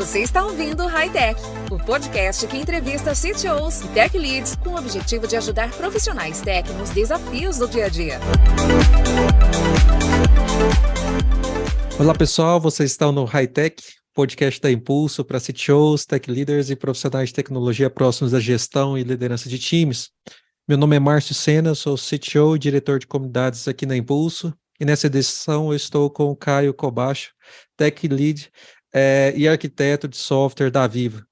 Você está ouvindo o High Tech, o podcast que entrevista CTOs e Tech Leads com o objetivo de ajudar profissionais tech nos desafios do dia a dia. Olá pessoal, vocês estão no High Tech, podcast da Impulso para CTOs, Tech Leaders e profissionais de tecnologia próximos da gestão e liderança de times. Meu nome é Márcio Sena, sou CTO e diretor de comunidades aqui na Impulso, e nessa edição eu estou com o Caio Kobacho, Tech Lead e arquiteto de software da Viva.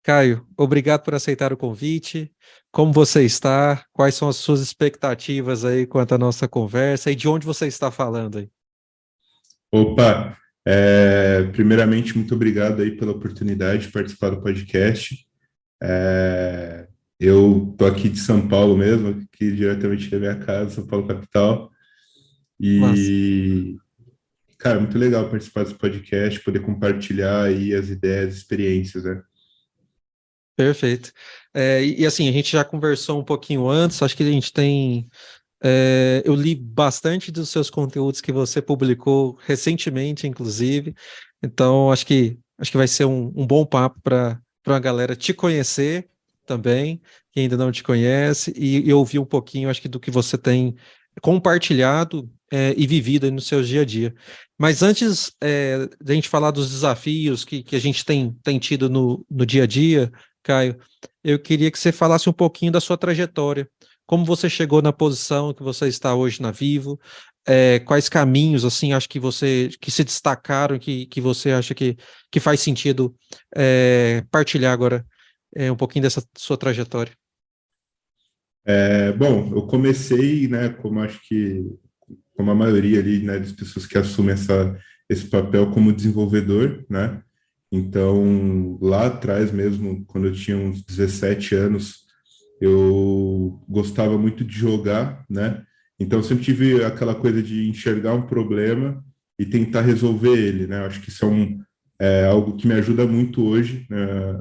Caio, obrigado por aceitar o convite. Como você está? Quais são as suas expectativas aí quanto à nossa conversa e de onde você está falando aí? Opa, primeiramente, muito obrigado aí pela oportunidade de participar do podcast. Eu tô aqui de São Paulo mesmo, aqui diretamente da minha casa, São Paulo capital. Nossa. E, cara, muito legal participar desse podcast, poder compartilhar aí as ideias, experiências, né? Perfeito. Assim, a gente já conversou um pouquinho antes, acho que a gente tem... eu li bastante dos seus conteúdos que você publicou recentemente, inclusive, então acho que vai ser um bom papo para a galera te conhecer também, que ainda não te conhece, e ouvir um pouquinho, acho que, do que você tem compartilhado e vivido aí no seu dia a dia. Mas antes da gente falar dos desafios que a gente tem tido no dia a dia, Caio, eu queria que você falasse um pouquinho da sua trajetória. Como você chegou na posição que você está hoje na Vivo? Quais caminhos, assim, acho que que se destacaram, que você acha que faz sentido partilhar agora um pouquinho dessa sua trajetória? Bom, eu comecei, né, como a maioria ali, né, das pessoas que assumem esse papel como desenvolvedor, né? Então, lá atrás mesmo, quando eu tinha uns 17 anos, eu gostava muito de jogar, né? Então, eu sempre tive aquela coisa de enxergar um problema e tentar resolver ele, né? Acho que isso é algo que me ajuda muito hoje,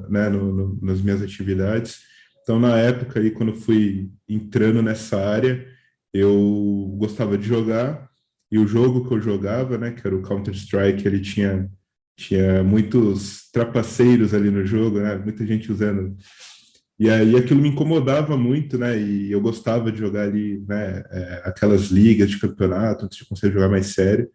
né, nas minhas atividades. Então, na época aí, quando eu fui entrando nessa área, eu gostava de jogar, e o jogo que eu jogava, né, que era o Counter-Strike, ele tinha muitos trapaceiros ali no jogo, né? Muita gente usando. E aí aquilo me incomodava muito, né? E eu gostava de jogar ali, né? Aquelas ligas de campeonato, antes de conseguir jogar mais sério.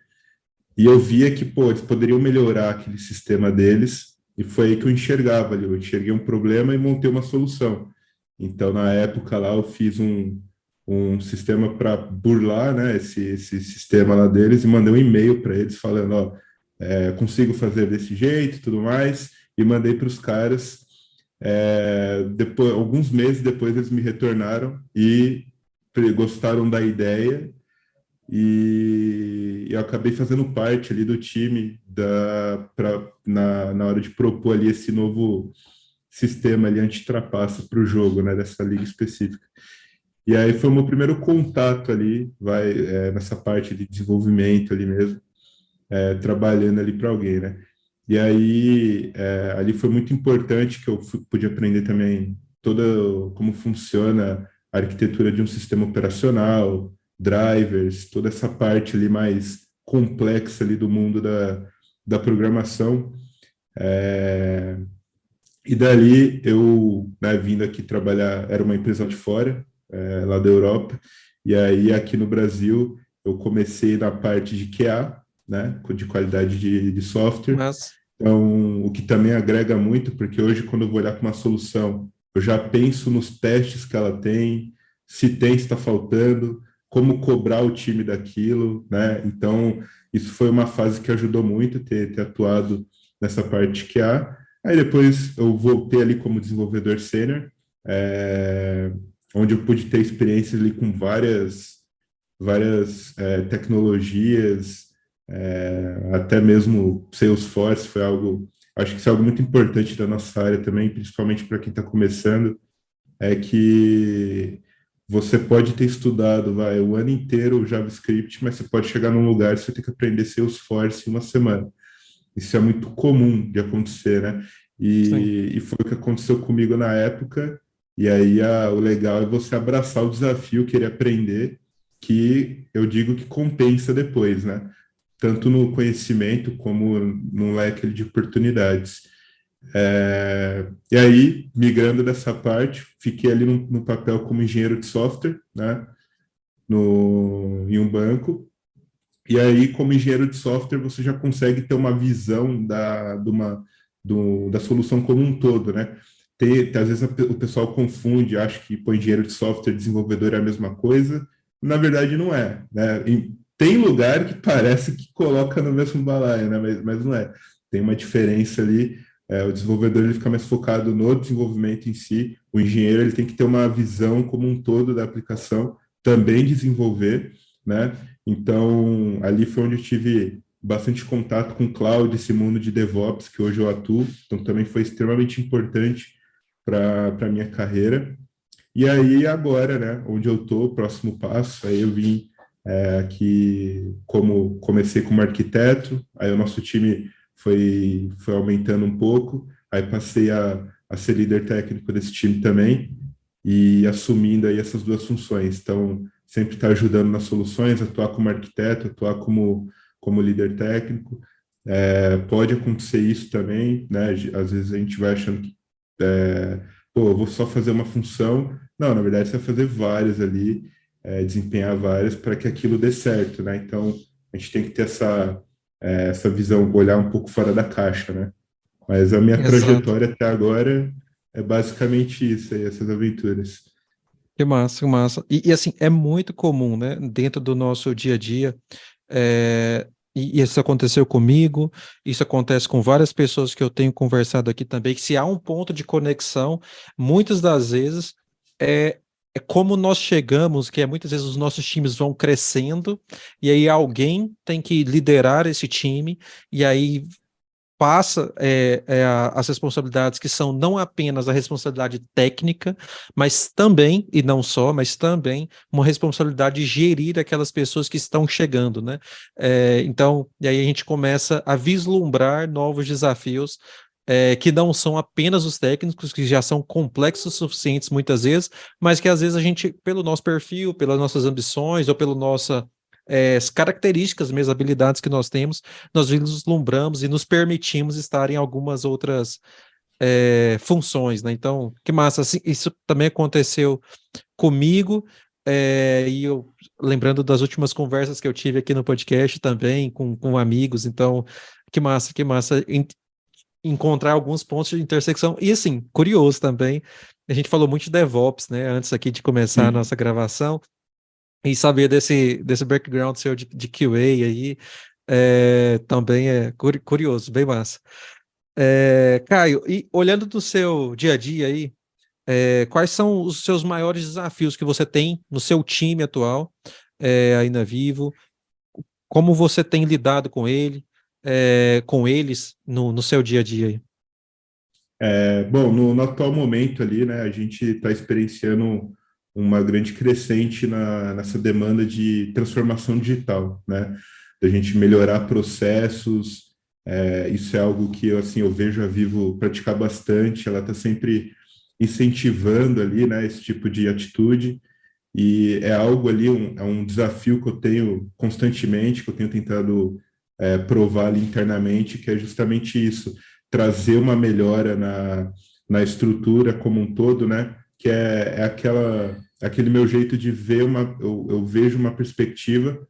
E eu via que, pô, eles poderiam melhorar aquele sistema deles. E foi aí que eu enxergava ali. Eu enxerguei um problema e montei uma solução. Então, na época lá, eu fiz um sistema para burlar, né? Esse sistema lá deles e mandei um e-mail para eles falando, ó, consigo fazer desse jeito e tudo mais. E mandei para os caras. Depois, alguns meses depois eles me retornaram e gostaram da ideia e eu acabei fazendo parte ali do time na hora de propor ali esse novo sistema ali anti-trapaça para o jogo, né, dessa liga específica. E aí foi o meu primeiro contato ali, nessa parte de desenvolvimento ali mesmo, trabalhando ali para alguém, né? E aí, ali foi muito importante que eu pude aprender também como funciona a arquitetura de um sistema operacional, drivers, toda essa parte ali mais complexa ali do mundo da programação. E dali eu, né, vindo aqui trabalhar, era uma empresa de fora, lá da Europa, e aí aqui no Brasil eu comecei na parte de QA, né, de qualidade de software. Mas... Então, o que também agrega muito, porque hoje, quando eu vou olhar para uma solução, eu já penso nos testes que ela tem, se está faltando, como cobrar o time daquilo, né? Então, isso foi uma fase que ajudou muito ter atuado nessa parte que há. Aí depois eu voltei ali como desenvolvedor sênior, onde eu pude ter experiências ali com várias tecnologias, até mesmo Salesforce foi algo, acho que isso é algo muito importante da nossa área também, principalmente para quem está começando, é que você pode ter estudado o ano inteiro o JavaScript, mas você pode chegar num lugar e você tem que aprender Salesforce em uma semana. Isso é muito comum de acontecer, né? E foi o que aconteceu comigo na época, e aí o legal é você abraçar o desafio, querer aprender, que eu digo que compensa depois, né? Tanto no conhecimento como no leque de oportunidades. E aí, migrando dessa parte, fiquei ali no papel como engenheiro de software, né, em um banco. E aí, como engenheiro de software, você já consegue ter uma visão da solução como um todo, né? Às vezes o pessoal confunde, acha que pô, engenheiro de software e desenvolvedor é a mesma coisa. Na verdade, não é, né? Tem lugar que parece que coloca no mesmo balaio, né? Mas não é. Tem uma diferença ali. O desenvolvedor ele fica mais focado no desenvolvimento em si. O engenheiro ele tem que ter uma visão como um todo da aplicação, também desenvolver, né? Então, ali foi onde eu tive bastante contato com cloud, esse mundo de DevOps, que hoje eu atuo. Então, também foi extremamente importante para a minha carreira. E aí, agora, né, onde eu estou, próximo passo, aí eu vim aqui, comecei como arquiteto, aí o nosso time foi aumentando um pouco, aí passei a ser líder técnico desse time também, e assumindo aí essas duas funções. Então, sempre estar ajudando nas soluções, atuar como arquiteto, atuar como líder técnico. Pode acontecer isso também, né? Às vezes a gente vai achando que, pô, eu vou só fazer uma função. Não, na verdade, você vai fazer várias ali, desempenhar várias para que aquilo dê certo, né? Então, a gente tem que ter essa visão, olhar um pouco fora da caixa, né? Mas a minha Exato. trajetória até agora é basicamente isso aí, essas aventuras. Que massa, que massa. E assim, é muito comum, né, dentro do nosso dia a dia, e isso aconteceu comigo, isso acontece com várias pessoas que eu tenho conversado aqui também, que se há um ponto de conexão, muitas das vezes é como nós chegamos, que é muitas vezes os nossos times vão crescendo, e aí alguém tem que liderar esse time, e aí passa as responsabilidades que são não apenas a responsabilidade técnica, mas também, e não só, mas também uma responsabilidade de gerir aquelas pessoas que estão chegando, né? Então, e aí a gente começa a vislumbrar novos desafios que não são apenas os técnicos, que já são complexos o suficientes muitas vezes, mas que às vezes a gente, pelo nosso perfil, pelas nossas ambições ou pela nossa as características mesmo, habilidades que nós temos, nós vislumbramos e nos permitimos estar em algumas outras funções, né? Então, que massa, assim, isso também aconteceu comigo, e eu lembrando das últimas conversas que eu tive aqui no podcast também, com amigos, então, que massa encontrar alguns pontos de intersecção, e assim, curioso também, a gente falou muito de DevOps, né, antes aqui de começar a Sim. nossa gravação, e saber desse background seu de QA aí também é curioso, bem massa. Caio, e olhando do seu dia a dia aí, quais são os seus maiores desafios que você tem no seu time atual, aí na Vivo? Como você tem lidado com eles no seu dia a dia aí? Bom, no atual momento ali, né, a gente está experienciando uma grande crescente nessa demanda de transformação digital, né? Da gente melhorar processos, isso é algo que assim, eu vejo a Vivo praticar bastante, ela está sempre incentivando ali, né, esse tipo de atitude, e é algo ali, é um desafio que eu tenho constantemente, que eu tenho tentado provar ali internamente, que é justamente isso, trazer uma melhora na estrutura como um todo, né? Que aquele meu jeito de ver eu vejo uma perspectiva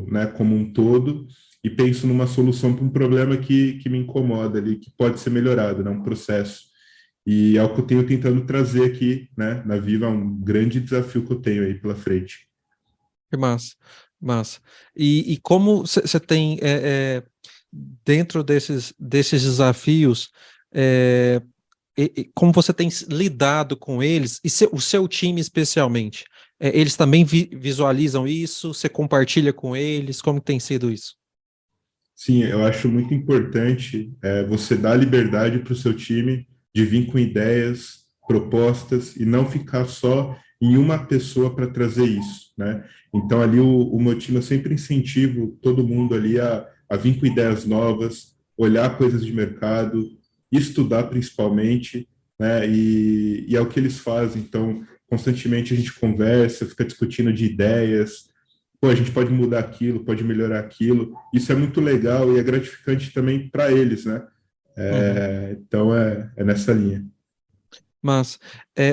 né, como um todo e penso numa solução para um problema que me incomoda ali, que pode ser melhorado, né? Um processo. E é o que eu tenho tentando trazer aqui, né, na Viva, é um grande desafio que eu tenho aí pela frente. Que massa, massa. E como você tem, dentro desses desafios, como você tem lidado com eles, e o seu time especialmente, eles também visualizam isso? Você compartilha com eles? Como tem sido isso? Sim, eu acho muito importante você dar liberdade para o seu time de vir com ideias, propostas e não ficar só em uma pessoa para trazer isso, né? Então ali o meu time eu sempre incentivo todo mundo ali a vir com ideias novas, olhar coisas de mercado, estudar principalmente, né? E é o que eles fazem. Então constantemente a gente conversa, fica discutindo de ideias. Pô, a gente pode mudar aquilo, pode melhorar aquilo. Isso é muito legal e é gratificante também para eles, né? Uhum. Então, é nessa linha. Mas,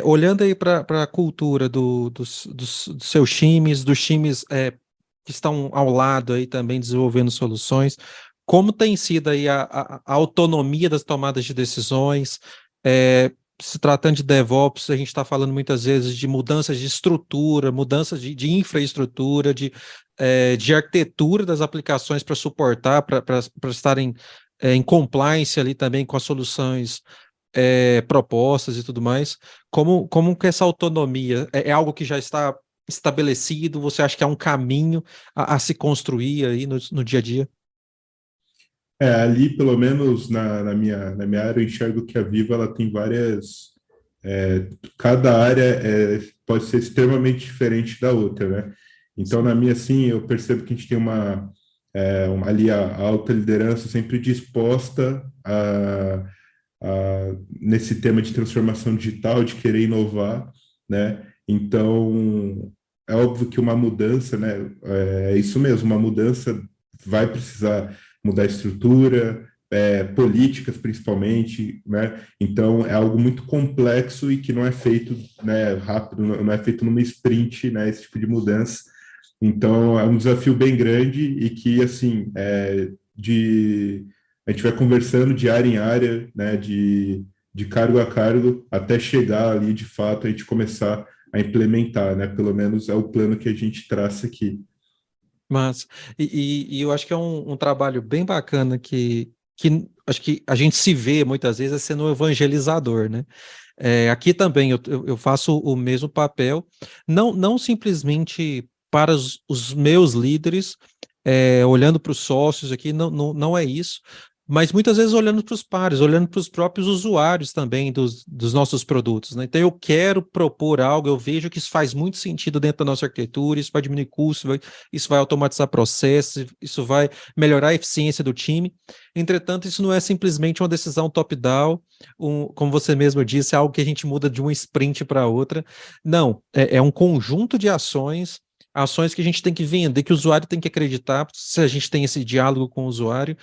olhando aí para a cultura dos seus times, dos times que estão ao lado aí também desenvolvendo soluções, como tem sido aí a autonomia das tomadas de decisões? Se tratando de DevOps, a gente está falando muitas vezes de mudanças de estrutura, mudanças de infraestrutura, de arquitetura das aplicações para suportar, para estarem em compliance ali também com as soluções propostas e tudo mais. Como que essa autonomia é algo que já está estabelecido? Você acha que é um caminho a se construir aí no dia a dia? Ali, pelo menos na minha área, eu enxergo que a Viva ela tem várias. Cada área pode ser extremamente diferente da outra, né? Então, na minha, assim, eu percebo que a gente tem ali a alta liderança sempre disposta nesse tema de transformação digital, de querer inovar, né? Então, é óbvio que uma mudança, né? É isso mesmo, uma mudança vai precisar mudar a estrutura, políticas principalmente, né? Então, é algo muito complexo e que não é feito, né, rápido, não é feito numa sprint, né? Esse tipo de mudança. Então, é um desafio bem grande e que, assim, a gente vai conversando de área em área, né, de cargo a cargo, até chegar ali, de fato, a gente começar a implementar, né? Pelo menos é o plano que a gente traça aqui. Mas, e eu acho que é um trabalho bem bacana que acho que a gente se vê muitas vezes sendo um evangelizador, né? Aqui também eu faço o mesmo papel, não simplesmente para os meus líderes, olhando para os sócios aqui, não é isso, mas muitas vezes olhando para os pares, olhando para os próprios usuários também dos nossos produtos, né? Então eu quero propor algo, eu vejo que isso faz muito sentido dentro da nossa arquitetura, isso vai diminuir custos, isso vai automatizar processos, isso vai melhorar a eficiência do time. Entretanto, isso não é simplesmente uma decisão top-down, como você mesmo disse, é algo que a gente muda de uma sprint para outra. Não, é um conjunto de ações que a gente tem que vender, que o usuário tem que acreditar, se a gente tem esse diálogo com o usuário,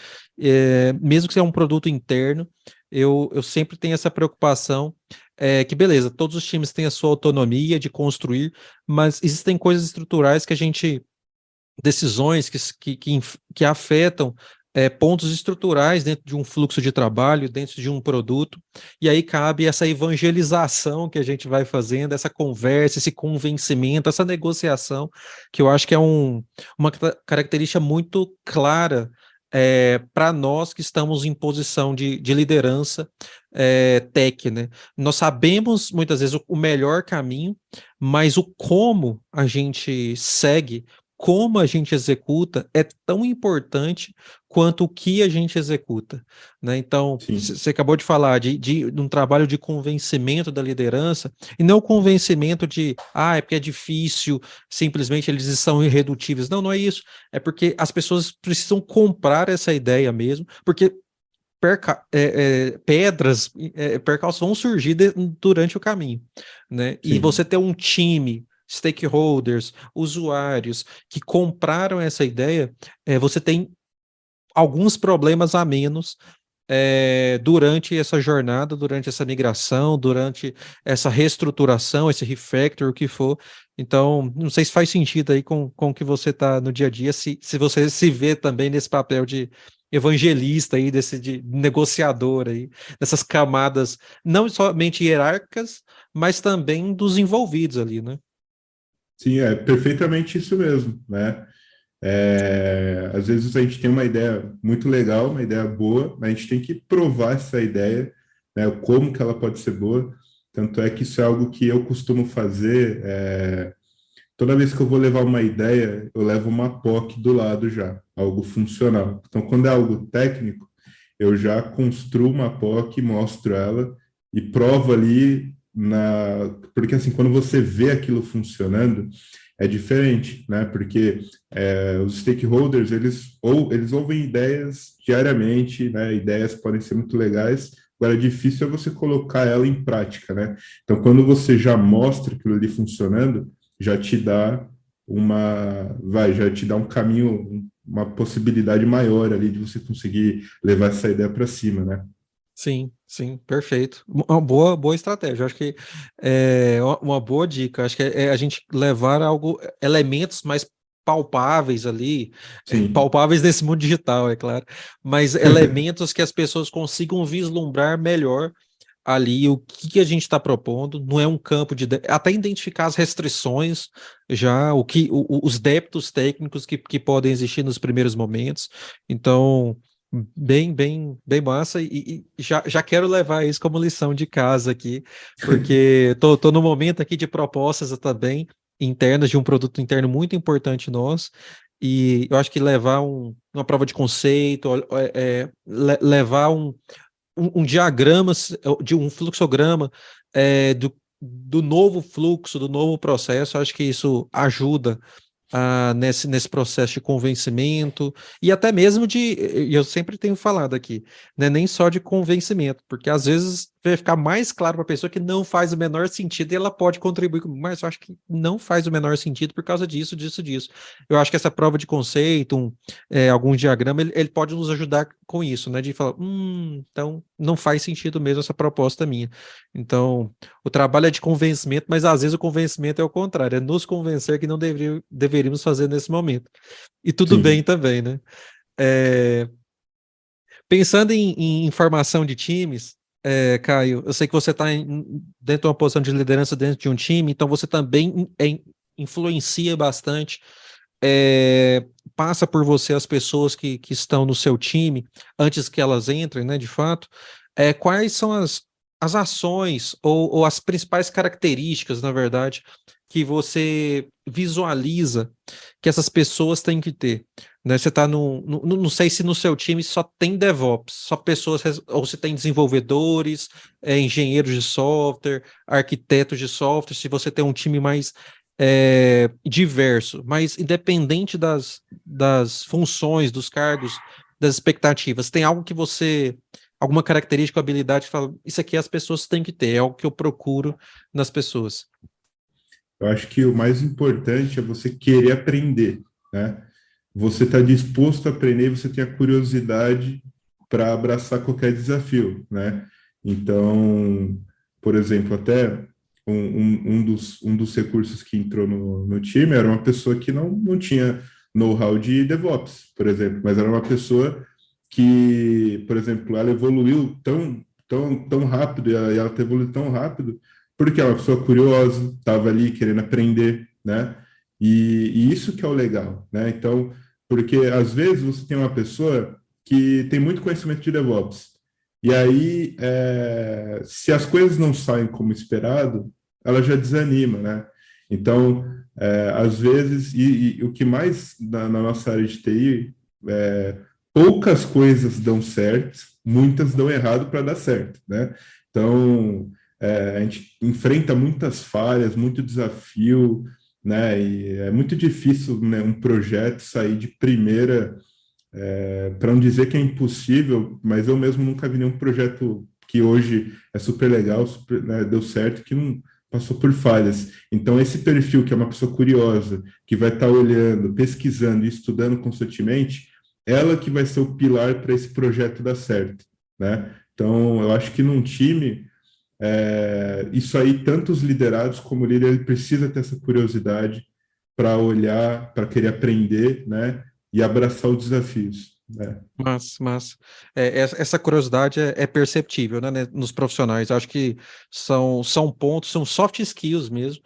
mesmo que seja um produto interno, eu sempre tenho essa preocupação, que beleza, todos os times têm a sua autonomia de construir, mas existem coisas estruturais que a gente decisões que afetam pontos estruturais dentro de um fluxo de trabalho, dentro de um produto, e aí cabe essa evangelização que a gente vai fazendo, essa conversa, esse convencimento, essa negociação, que eu acho que é uma característica muito clara para nós que estamos em posição de liderança tech, né? Nós sabemos muitas vezes o melhor caminho, mas o como a gente segue, como a gente executa é tão importante quanto o que a gente executa, né? Então, Sim. você acabou de falar de um trabalho de convencimento da liderança, e não convencimento é porque é difícil, simplesmente eles são irredutíveis. Não é isso. É porque as pessoas precisam comprar essa ideia mesmo, porque pedras, percalços vão surgir durante o caminho, né? E Sim. você ter um time, stakeholders, usuários que compraram essa ideia, você tem alguns problemas a menos durante essa jornada, durante essa migração, durante essa reestruturação, esse refactor, o que for. Então, não sei se faz sentido aí com o que você está no dia a dia, se você se vê também nesse papel de evangelista aí, de negociador aí, dessas camadas, não somente hierárquicas, mas também dos envolvidos ali, né? Sim, é perfeitamente isso mesmo, né? Às vezes a gente tem uma ideia muito legal, uma ideia boa, mas a gente tem que provar essa ideia, né? Como que ela pode ser boa. Tanto é que isso é algo que eu costumo fazer. Toda vez que eu vou levar uma ideia, eu levo uma POC do lado já, algo funcional. Então, quando é algo técnico, eu já construo uma POC, mostro ela e provo ali porque assim, quando você vê aquilo funcionando, é diferente, né? Porque os stakeholders, eles ouvem ideias diariamente, né? Ideias podem ser muito legais, agora difícil é você colocar ela em prática, né? Então, quando você já mostra aquilo ali funcionando, já te dá já te dá um caminho, uma possibilidade maior ali de você conseguir levar essa ideia para cima, né? Sim, sim, perfeito. Uma boa estratégia. Eu acho que é uma boa dica. Acho que é a gente levar algo, elementos mais palpáveis ali, Sim. palpáveis nesse mundo digital, é claro, mas elementos que as pessoas consigam vislumbrar melhor ali o que a gente está propondo. Não é um campo até identificar as restrições, já os débitos técnicos que podem existir nos primeiros momentos. Então, bem massa, e já quero levar isso como lição de casa aqui, porque tô no momento aqui de propostas também internas de um produto interno muito importante nosso. E eu acho que levar uma prova de conceito, levar um diagrama, de um fluxograma, do novo fluxo, do novo processo. Acho que isso ajuda nesse processo de convencimento, e até mesmo e eu sempre tenho falado aqui, né, nem só de convencimento, porque às vezes vai ficar mais claro para a pessoa que não faz o menor sentido e ela pode contribuir comigo, mas eu acho que não faz o menor sentido por causa disso. Eu acho que essa prova de conceito, algum diagrama, ele pode nos ajudar com isso, né, de falar, então não faz sentido mesmo essa proposta minha. Então, o trabalho é de convencimento, mas às vezes o convencimento é o contrário, é nos convencer que não deveríamos fazer nesse momento. E tudo bem Sim. também, né? É, Pensando em formação de times, Caio, eu sei que você está dentro de uma posição de liderança dentro de um time, então você também influencia bastante, passa por você as pessoas que estão no seu time, antes que elas entrem, né, de fato. Quais são as ações ou as principais características, na verdade, que você visualiza que essas pessoas têm que ter? Né? Você está não sei se no seu time só tem DevOps, só pessoas, ou se tem desenvolvedores, engenheiros de software, arquitetos de software, se você tem um time mais diverso, mas independente das funções, dos cargos, das expectativas, tem algo que alguma característica ou habilidade que fala, isso aqui as pessoas têm que ter, é algo que eu procuro nas pessoas. Eu acho que o mais importante é você querer aprender, né? Você está disposto a aprender, você tem a curiosidade para abraçar qualquer desafio, né? Então, por exemplo, até um dos recursos que entrou no time era uma pessoa que não tinha know-how de DevOps, por exemplo, mas era uma pessoa que, por exemplo, ela evoluiu tão rápido, e ela evoluiu tão rápido, porque é uma pessoa curiosa, estava ali querendo aprender, né? E isso que é o legal, né? Então, porque às vezes você tem uma pessoa que tem muito conhecimento de DevOps, e aí, se as coisas não saem como esperado, ela já desanima, né? Então, às vezes, e o que mais na nossa área de TI, poucas coisas dão certo, muitas dão errado para dar certo, né? Então, a gente enfrenta muitas falhas, muito desafio, né? E é muito difícil, né, um projeto sair de primeira, para não dizer que é impossível, mas eu mesmo nunca vi nenhum projeto que hoje é super legal, né, deu certo, que não passou por falhas. Então, esse perfil que é uma pessoa curiosa, que vai estar olhando, pesquisando e estudando constantemente, ela que vai ser o pilar para esse projeto dar certo, né? Então, eu acho que num time, isso aí, tanto os liderados como o líder, ele precisa ter essa curiosidade para olhar, para querer aprender, né? E abraçar os desafios, né? Mas essa curiosidade é perceptível, né, nos profissionais. Acho que são pontos, são soft skills mesmo,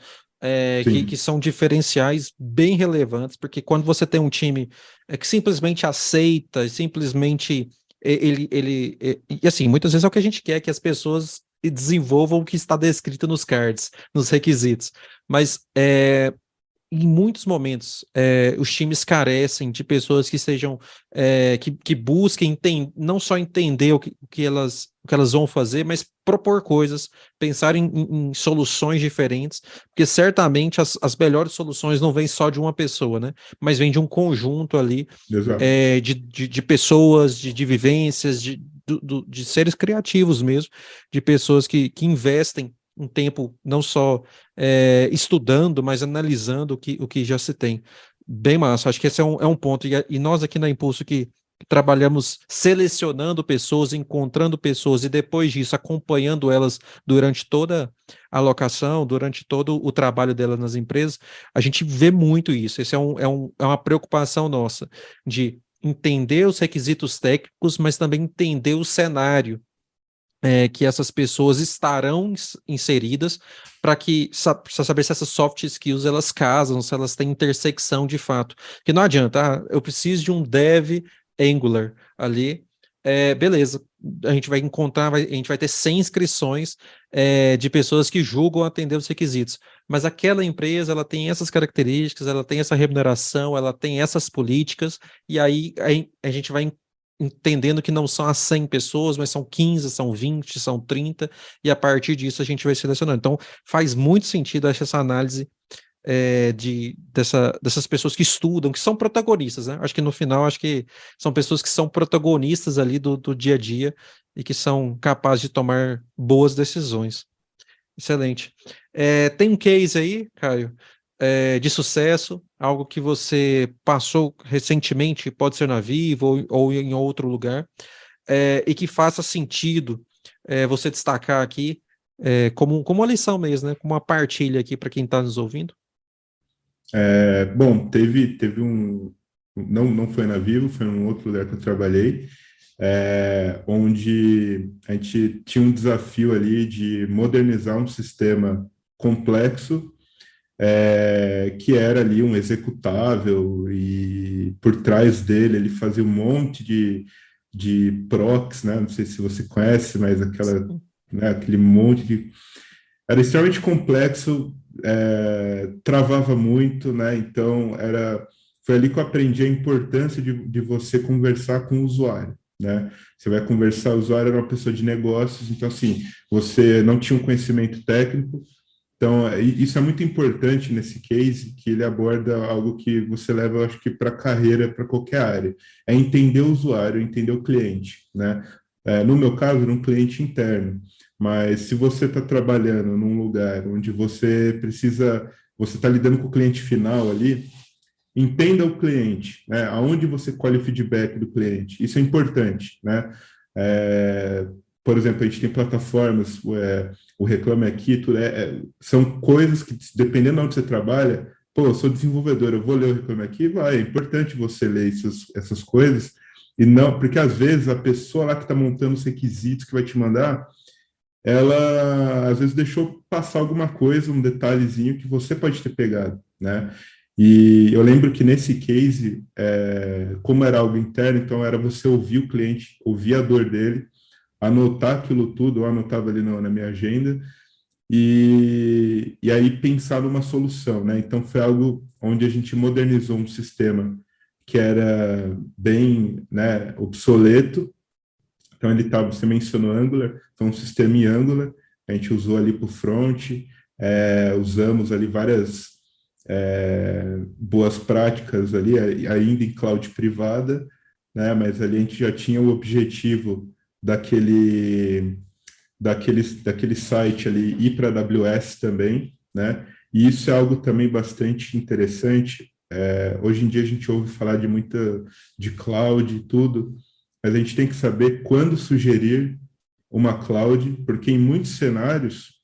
que Sim, são diferenciais bem relevantes, porque quando você tem um time que simplesmente aceita, simplesmente e assim, muitas vezes é o que a gente quer, que as pessoas desenvolvam o que está descrito nos cards, nos requisitos, mas em muitos momentos, os times carecem de pessoas que sejam, que busquem não só entender o que elas vão fazer, mas propor coisas, pensar em soluções diferentes, porque certamente as melhores soluções não vêm só de uma pessoa, né? Mas vêm de um conjunto ali, exato. de pessoas, de vivências, de seres criativos mesmo, de pessoas que investem um tempo não só estudando, mas analisando o que já se tem. Bem massa, acho que esse é um ponto. E nós aqui na Impulso que trabalhamos selecionando pessoas, encontrando pessoas e depois disso acompanhando elas durante toda a alocação, durante todo o trabalho delas nas empresas, a gente vê muito isso. Esse é uma preocupação nossa, de entender os requisitos técnicos, mas também entender o cenário que essas pessoas estarão inseridas para saber se essas soft skills elas casam, se elas têm intersecção de fato. Que não adianta, eu preciso de um dev Angular ali, beleza, a gente vai encontrar, a gente vai ter 100 inscrições de pessoas que julgam atender os requisitos, mas aquela empresa, ela tem essas características, ela tem essa remuneração, ela tem essas políticas, e aí a gente vai entendendo que não são as 100 pessoas, mas são 15, são 20, são 30, e a partir disso a gente vai selecionando. Então, faz muito sentido essa análise dessas pessoas que estudam, que são protagonistas, né? Acho que no final, acho que são pessoas que são protagonistas ali do dia a dia e que são capazes de tomar boas decisões. Excelente. Tem um case aí, Caio, de sucesso, algo que você passou recentemente, pode ser na Vivo ou em outro lugar, e que faça sentido você destacar aqui como uma lição mesmo, né? Como uma partilha aqui para quem está nos ouvindo? Bom, teve um... Não foi na Vivo, foi em um outro lugar que eu trabalhei, onde a gente tinha um desafio ali de modernizar um sistema complexo, que era ali um executável, e por trás dele ele fazia um monte de procs, né? Não sei se você conhece, mas aquele monte de... Era extremamente complexo, travava muito, né? Então, foi ali que eu aprendi a importância de você conversar com o usuário, né? Você vai conversar, o usuário era uma pessoa de negócios, então, assim, você não tinha um conhecimento técnico. Então, isso é muito importante nesse case, que ele aborda algo que você leva, eu acho que, para a carreira, para qualquer área. É entender o usuário, entender o cliente, né? No meu caso, era um cliente interno. Mas se você está trabalhando num lugar onde você está lidando com o cliente final ali, entenda o cliente, né? Aonde você colhe o feedback do cliente. Isso é importante, né? Por exemplo, a gente tem plataformas, o Reclame Aqui, são coisas que, dependendo de onde você trabalha, eu sou desenvolvedor, eu vou ler o Reclame Aqui, é importante você ler essas coisas, e não, porque às vezes a pessoa lá que está montando os requisitos que vai te mandar, ela às vezes deixou passar alguma coisa, um detalhezinho que você pode ter pegado, né? E eu lembro que nesse case, como era algo interno, então era você ouvir o cliente, ouvir a dor dele, anotar aquilo tudo, eu anotava ali na minha agenda, e aí pensar numa solução, né? Então foi algo onde a gente modernizou um sistema que era bem, né, obsoleto. Então você mencionou Angular, foi um sistema em Angular, a gente usou ali para o front, usamos ali várias boas práticas ali, ainda em cloud privada, né? Mas ali a gente já tinha o objetivo daquele site ali ir para a AWS também, né? E isso é algo também bastante interessante. Hoje em dia a gente ouve falar de cloud e tudo, mas a gente tem que saber quando sugerir uma cloud, porque em muitos cenários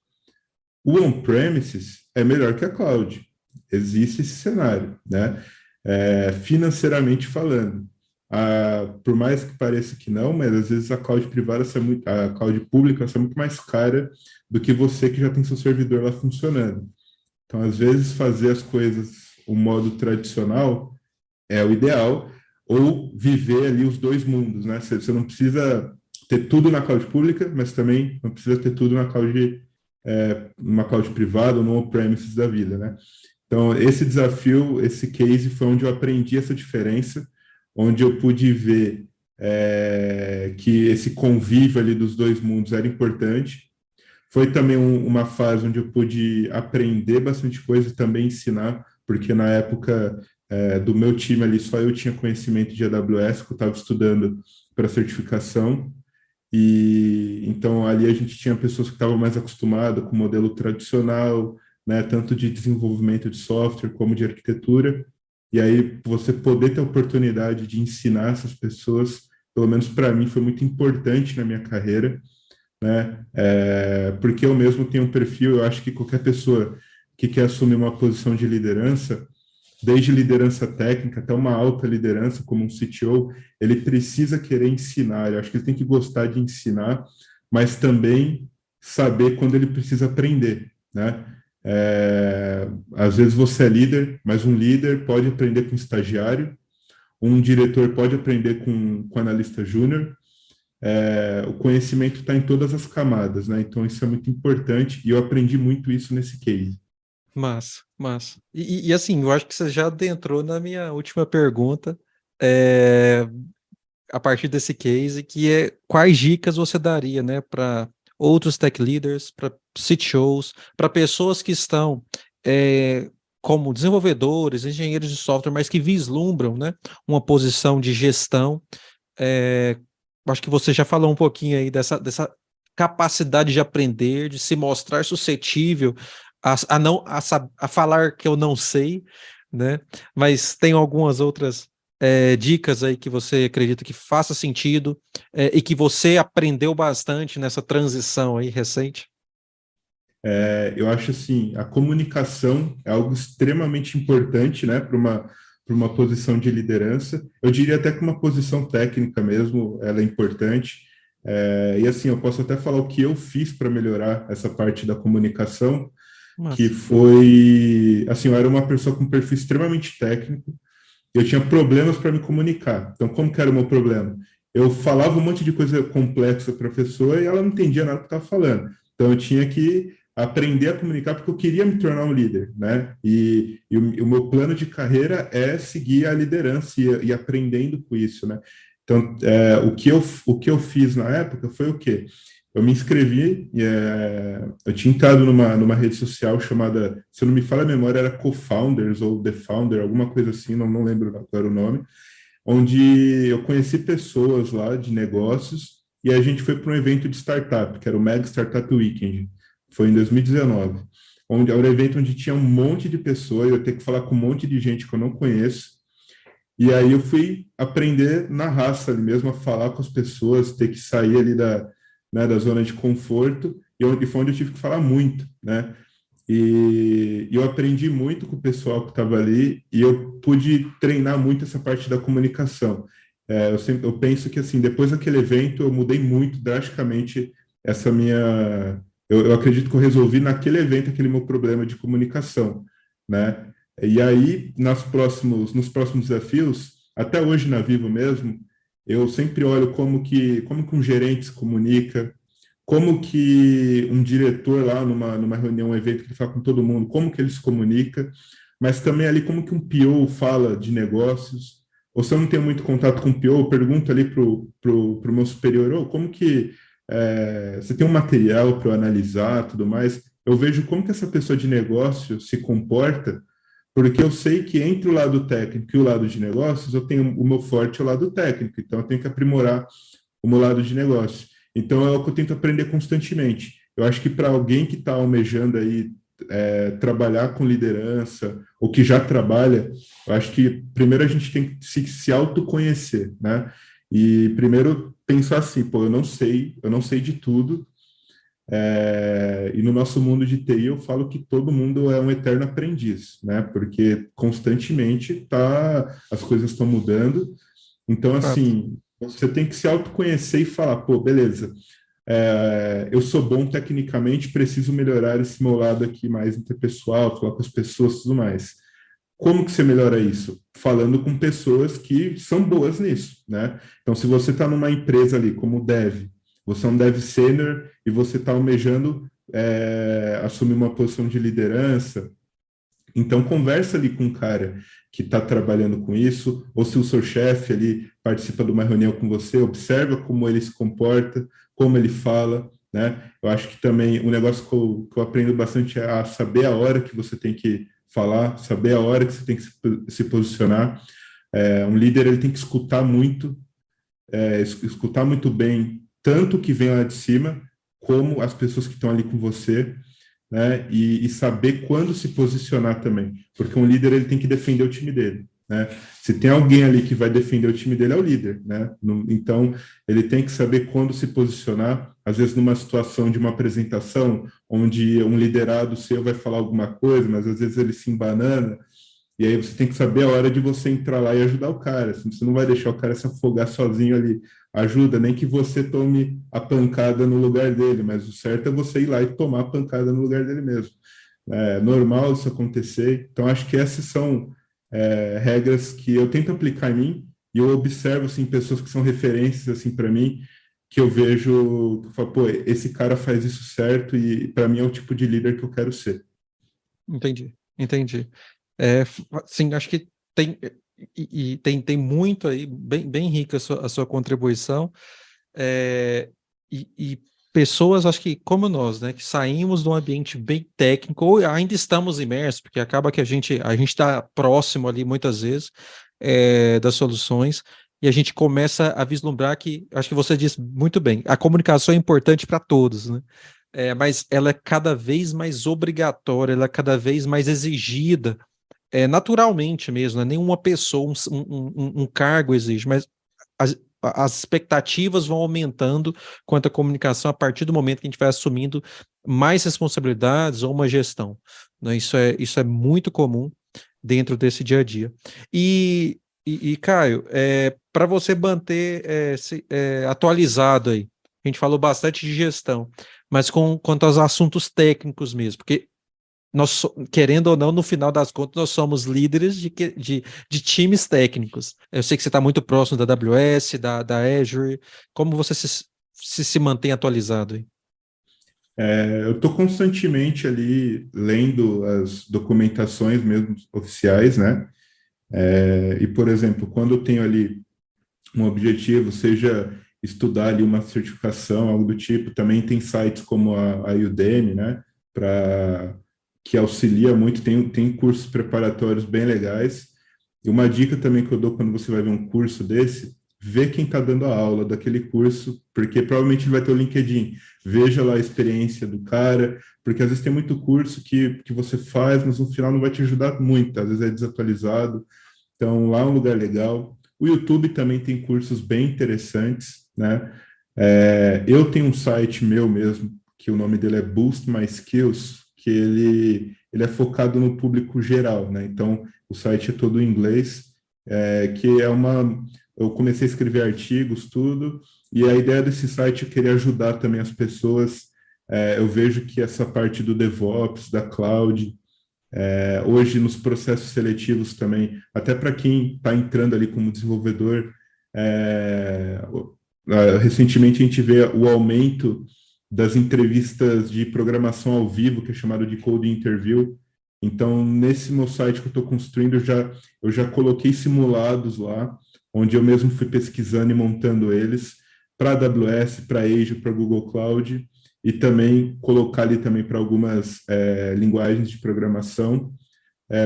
o on-premises é melhor que a cloud. Existe esse cenário, né? Financeiramente falando. Por mais que pareça que não, mas às vezes a cloud privada, a cloud pública é muito mais cara do que você que já tem seu servidor lá funcionando. Então, às vezes, fazer as coisas o modo tradicional é o ideal, ou viver ali os dois mundos, né? Você não precisa ter tudo na cloud pública, mas também não precisa ter tudo numa cloud privada ou no on-premises da vida, né? Então, esse desafio, esse case foi onde eu aprendi essa diferença, onde eu pude ver que esse convívio ali dos dois mundos era importante. Foi também uma fase onde eu pude aprender bastante coisa e também ensinar, porque na época do meu time ali, só eu tinha conhecimento de AWS, que eu estava estudando para certificação, e então ali a gente tinha pessoas que estavam mais acostumadas com o modelo tradicional, né, tanto de desenvolvimento de software como de arquitetura, e aí você poder ter a oportunidade de ensinar essas pessoas, pelo menos para mim, foi muito importante na minha carreira, né? Porque eu mesmo tenho um perfil, eu acho que qualquer pessoa que quer assumir uma posição de liderança, desde liderança técnica até uma alta liderança, como um CTO, ele precisa querer ensinar, eu acho que ele tem que gostar de ensinar, mas também saber quando ele precisa aprender, né? Às vezes você é líder, mas um líder pode aprender com um estagiário, um diretor pode aprender com analista júnior, o conhecimento está em todas as camadas, né? Então isso é muito importante e eu aprendi muito isso nesse case. Massa, massa. E assim, eu acho que você já adentrou na minha última pergunta, é, a partir desse case, que é quais dicas você daria, né, para outros tech leaders, para CTOs, para pessoas que estão como desenvolvedores, engenheiros de software, mas que vislumbram, né, uma posição de gestão. Acho que você já falou um pouquinho aí dessa capacidade de aprender, de se mostrar suscetível a falar que eu não sei, né? Mas tem algumas outras dicas aí que você acredita que faça sentido e que você aprendeu bastante nessa transição aí recente? Eu acho assim, a comunicação é algo extremamente importante, né, para uma posição de liderança. Eu diria até que uma posição técnica mesmo, ela é importante. E assim, eu posso até falar o que eu fiz para melhorar essa parte da comunicação, que Massa. foi, assim, eu era uma pessoa com um perfil extremamente técnico, eu tinha problemas para me comunicar. Então, como que era o meu problema? Eu falava um monte de coisa complexa para a pessoa e ela não entendia nada que eu estava falando. Então, eu tinha que aprender a comunicar porque eu queria me tornar um líder, né? E o meu plano de carreira é seguir a liderança e aprendendo com isso, né? Então, o que eu fiz na época foi o quê? Eu me inscrevi, eu tinha entrado numa rede social chamada, se eu não me falha a memória, era Co-Founders ou The Founder, alguma coisa assim, não lembro qual era o nome, onde eu conheci pessoas lá de negócios e a gente foi para um evento de startup, que era o Mega Startup Weekend, foi em 2019, onde era um evento onde tinha um monte de pessoas, eu tenho que falar com um monte de gente que eu não conheço, e aí eu fui aprender na raça ali mesmo, a falar com as pessoas, ter que sair ali da zona de conforto, e foi onde eu tive que falar muito, né? E eu aprendi muito com o pessoal que estava ali e eu pude treinar muito essa parte da comunicação. Eu penso que, assim, depois daquele evento, eu mudei muito drasticamente essa minha... Eu acredito que eu resolvi naquele evento aquele meu problema de comunicação, né? E aí, nos próximos desafios, até hoje na Vivo mesmo, eu sempre olho como que um gerente se comunica, como que um diretor lá numa reunião, um evento que ele fala com todo mundo, como que ele se comunica, mas também ali como que um PO fala de negócios, ou se eu não tenho muito contato com o PO, eu pergunto ali pro meu superior, como que você tem um material para eu analisar, tudo mais, eu vejo como que essa pessoa de negócio se comporta, porque eu sei que entre o lado técnico e o lado de negócios, eu tenho o meu forte é o lado técnico, então eu tenho que aprimorar o meu lado de negócio. Então, é o que eu tento aprender constantemente. Eu acho que para alguém que está almejando aí trabalhar com liderança, ou que já trabalha, eu acho que primeiro a gente tem que se autoconhecer, né? E primeiro pensar assim, pô, eu não sei de tudo, e no nosso mundo de TI eu falo que todo mundo é um eterno aprendiz, né? Porque constantemente as coisas estão mudando. Então, Fato. assim, você tem que se autoconhecer e falar, pô, beleza, eu sou bom tecnicamente, preciso melhorar esse meu lado aqui mais interpessoal, falar com as pessoas e tudo mais. Como que você melhora isso? Falando com pessoas que são boas nisso, né? Então, se você está numa empresa ali como dev, você é um dev sênior e você está almejando assumir uma posição de liderança, então, conversa ali com um cara que está trabalhando com isso, ou se o seu chefe ali participa de uma reunião com você, observa como ele se comporta, como ele fala, né? Eu acho que também um negócio que eu aprendo bastante é a saber a hora que você tem que falar, saber a hora que você tem que se posicionar. Um líder ele tem que escutar muito bem, tanto o que vem lá de cima, como as pessoas que estão ali com você, né? E saber quando se posicionar também, porque um líder ele tem que defender o time dele. né? Se tem alguém ali que vai defender o time dele, é o líder, né? Então, ele tem que saber quando se posicionar, às vezes numa situação de uma apresentação, onde um liderado seu vai falar alguma coisa, mas às vezes ele se embanana, e aí você tem que saber a hora de você entrar lá e ajudar o cara. Assim, você não vai deixar o cara se afogar sozinho ali. Ajuda, nem que você tome a pancada no lugar dele, mas o certo é você ir lá e tomar a pancada no lugar dele mesmo. É normal isso acontecer. Então, acho que essas são regras que eu tento aplicar em mim, e eu observo assim, pessoas que são referências assim, para mim, que eu vejo, que eu falo, pô, esse cara faz isso certo, e para mim é o tipo de líder que eu quero ser. Entendi. Sim, acho que tem muito aí, bem rica a sua contribuição, e pessoas, acho que como nós, né, que saímos de um ambiente bem técnico, ou ainda estamos imersos, porque acaba que a gente está próximo ali muitas vezes das soluções, e a gente começa a vislumbrar que, acho que você disse muito bem, a comunicação é importante para todos, né? Mas ela é cada vez mais obrigatória, ela é cada vez mais exigida, naturalmente mesmo, né? Nenhuma pessoa, um cargo exige, mas as expectativas vão aumentando quanto à comunicação a partir do momento que a gente vai assumindo mais responsabilidades ou uma gestão, né? Isso é muito comum dentro desse dia a dia. E Caio, para você manter atualizado aí, a gente falou bastante de gestão, mas quanto aos assuntos técnicos mesmo, porque nós, querendo ou não, no final das contas, nós somos líderes de times técnicos. Eu sei que você está muito próximo da AWS, da Azure. Como você se mantém atualizado aí? Eu estou constantemente ali lendo as documentações mesmo oficiais, né? E, por exemplo, quando eu tenho ali um objetivo, seja estudar ali uma certificação, algo do tipo, também tem sites como a Udemy, né? Que auxilia muito, tem cursos preparatórios bem legais. E uma dica também que eu dou quando você vai ver um curso desse, vê quem está dando a aula daquele curso, porque provavelmente ele vai ter o LinkedIn. Veja lá a experiência do cara, porque às vezes tem muito curso que você faz, mas no final não vai te ajudar muito, às vezes é desatualizado. Então, lá é um lugar legal. O YouTube também tem cursos bem interessantes, né? Eu tenho um site meu mesmo, que o nome dele é Boost My Skills, que ele é focado no público geral, né? Então, o site é todo em inglês, que é eu comecei a escrever artigos, tudo, e a ideia desse site é querer ajudar também as pessoas. Eu vejo que essa parte do DevOps, da Cloud, hoje nos processos seletivos também, até para quem está entrando ali como desenvolvedor, recentemente a gente vê o aumento das entrevistas de programação ao vivo, que é chamado de Code Interview. Então, nesse meu site que eu estou construindo, eu já coloquei simulados lá, onde eu mesmo fui pesquisando e montando eles para a AWS, para a Azure, para a Google Cloud, e também colocar ali também para algumas linguagens de programação,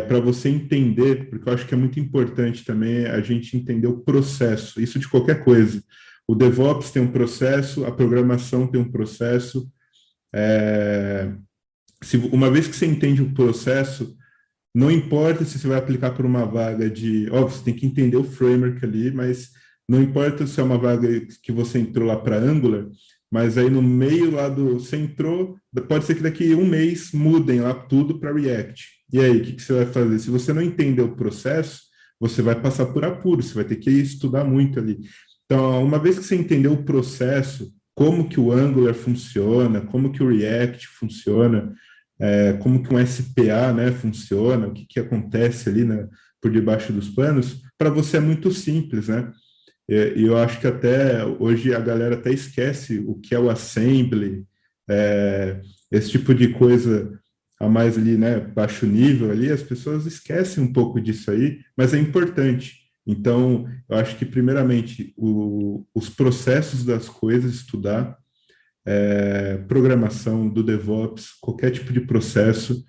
para você entender, porque eu acho que é muito importante também a gente entender o processo, isso de qualquer coisa. O DevOps tem um processo, a programação tem um processo. Uma vez que você entende o processo, não importa se você vai aplicar por uma vaga você tem que entender o framework ali, mas não importa se é uma vaga que você entrou lá para Angular, mas aí no meio lá você entrou, pode ser que daqui um mês mudem lá tudo para React. E aí, o que você vai fazer? Se você não entender o processo, você vai passar por apuro, você vai ter que estudar muito ali. Então, uma vez que você entendeu o processo, como que o Angular funciona, como que o React funciona, como que um SPA, né, funciona, o que acontece ali, né, por debaixo dos panos, para você é muito simples, né? E eu acho que até hoje a galera até esquece o que é o assembly, esse tipo de coisa a mais ali, né, baixo nível ali, as pessoas esquecem um pouco disso aí, mas é importante. Então, eu acho que, primeiramente, os processos das coisas, estudar, programação, do DevOps, qualquer tipo de processo,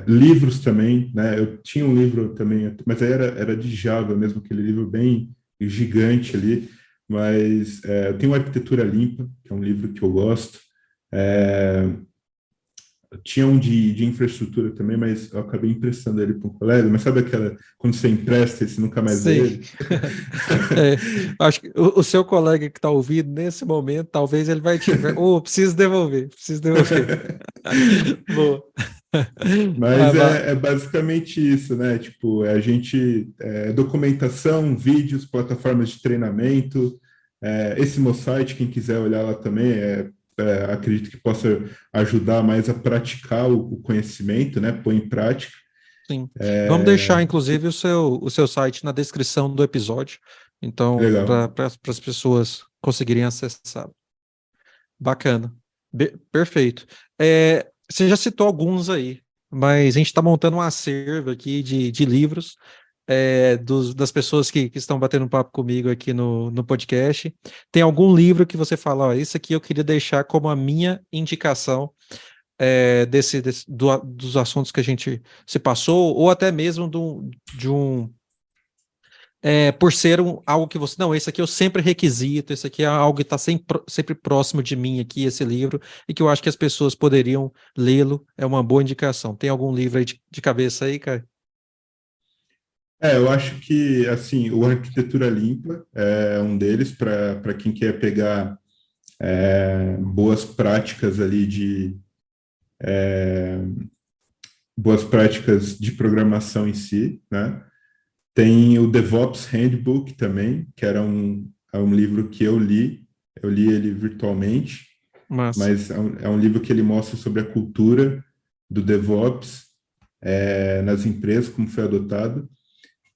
livros também, né? Eu tinha um livro também, mas aí era de Java mesmo, aquele livro bem gigante ali, mas eu tenho Arquitetura Limpa, que é um livro que eu gosto, tinha um de infraestrutura também, mas eu acabei emprestando ele para um colega. Mas sabe aquela, quando você empresta e você nunca mais vê Sim. ele? Acho que o seu colega que está ouvindo nesse momento, talvez ele vai te. Preciso devolver, preciso devolver. Boa. Mas é basicamente isso, né? Tipo, a gente, documentação, vídeos, plataformas de treinamento, esse meu site, quem quiser olhar lá também, acredito que possa ajudar mais a praticar o conhecimento, né? Pôr em prática. Sim. Vamos deixar, inclusive, o seu site na descrição do episódio, então, para as pessoas conseguirem acessar. Bacana. Perfeito. Você já citou alguns aí, mas a gente está montando um acervo aqui de livros das pessoas que estão batendo um papo comigo aqui no podcast. Tem algum livro que você fala, ó, isso aqui eu queria deixar como a minha indicação dos assuntos que a gente se passou, ou até mesmo por ser algo que você, não, esse aqui eu sempre requisito, esse aqui é algo que está sempre próximo de mim aqui, esse livro, e que eu acho que as pessoas poderiam lê-lo, é uma boa indicação. Tem algum livro aí de cabeça aí, Caio? Eu acho que, assim, o Arquitetura Limpa é um deles, para quem quer pegar boas práticas ali boas práticas de programação em si, né? Tem o DevOps Handbook também, que é um livro que eu li ele virtualmente, mas é um livro que ele mostra sobre a cultura do DevOps nas empresas, como foi adotado.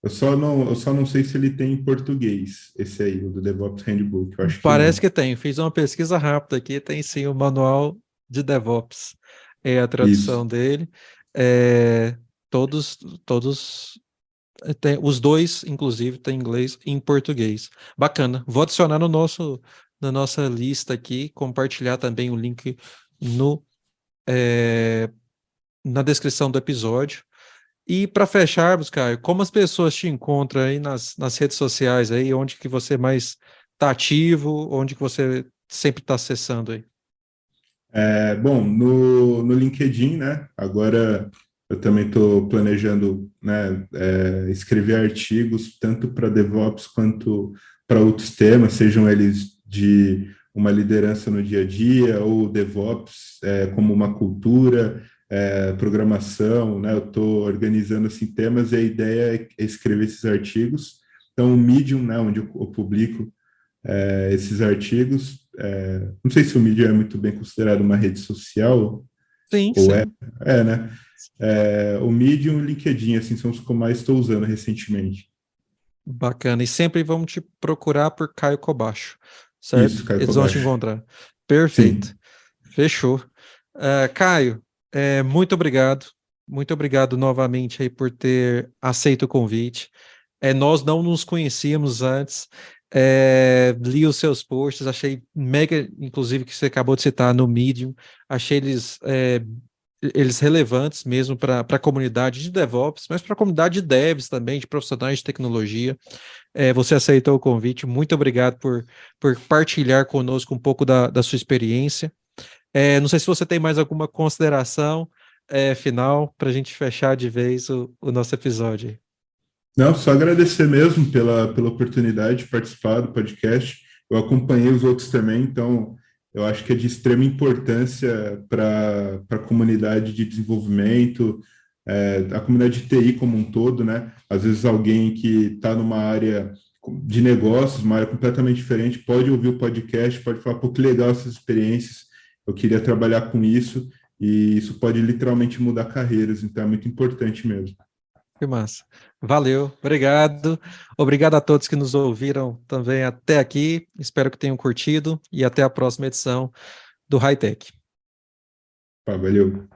Eu só não sei se ele tem em português, esse aí, o do DevOps Handbook. Eu acho Parece que tem. Fiz uma pesquisa rápida aqui, tem sim o manual de DevOps. É a tradução dele. Todos os dois, inclusive, tem inglês e em português. Bacana. Vou adicionar na nossa lista aqui, compartilhar também o link na descrição do episódio. E para fecharmos, Caio, como as pessoas te encontram aí nas redes sociais aí, onde que você mais está ativo, onde que você sempre está acessando aí? Bom, no LinkedIn, né? Agora eu também estou planejando, né, escrever artigos tanto para DevOps quanto para outros temas, sejam eles de uma liderança no dia a dia ou DevOps como uma cultura, programação, né? Eu estou organizando assim temas e a ideia é escrever esses artigos. Então, o Medium, né, onde eu publico esses artigos, não sei se o Medium é muito bem considerado uma rede social. Sim, ou sim. né? O Medium e o LinkedIn, assim, são os que eu mais estou usando recentemente. Bacana. E sempre vamos te procurar por Caio Kobacho, certo? Isso, Caio Eles Kobashi. vão te encontrar. Perfeito. Sim. Fechou. Caio, muito obrigado. Muito obrigado novamente aí por ter aceito o convite. Nós não nos conhecíamos antes. Li os seus posts, achei mega, inclusive, que você acabou de citar no Medium, achei eles relevantes mesmo para a comunidade de DevOps, mas para a comunidade de devs também, de profissionais de tecnologia. Você aceitou o convite, muito obrigado por partilhar conosco um pouco da sua experiência. Não sei se você tem mais alguma consideração final para a gente fechar de vez o nosso episódio. Não, só agradecer mesmo pela oportunidade de participar do podcast. Eu acompanhei os outros também, então eu acho que é de extrema importância para a comunidade de desenvolvimento, a comunidade de TI como um todo, né? Às vezes alguém que está numa área de negócios, uma área completamente diferente, pode ouvir o podcast, pode falar, pô, que legal essas experiências, eu queria trabalhar com isso, e isso pode literalmente mudar carreiras, então é muito importante mesmo. Que massa. Valeu, obrigado. Obrigado a todos que nos ouviram também até aqui. Espero que tenham curtido e até a próxima edição do High Tech. Valeu.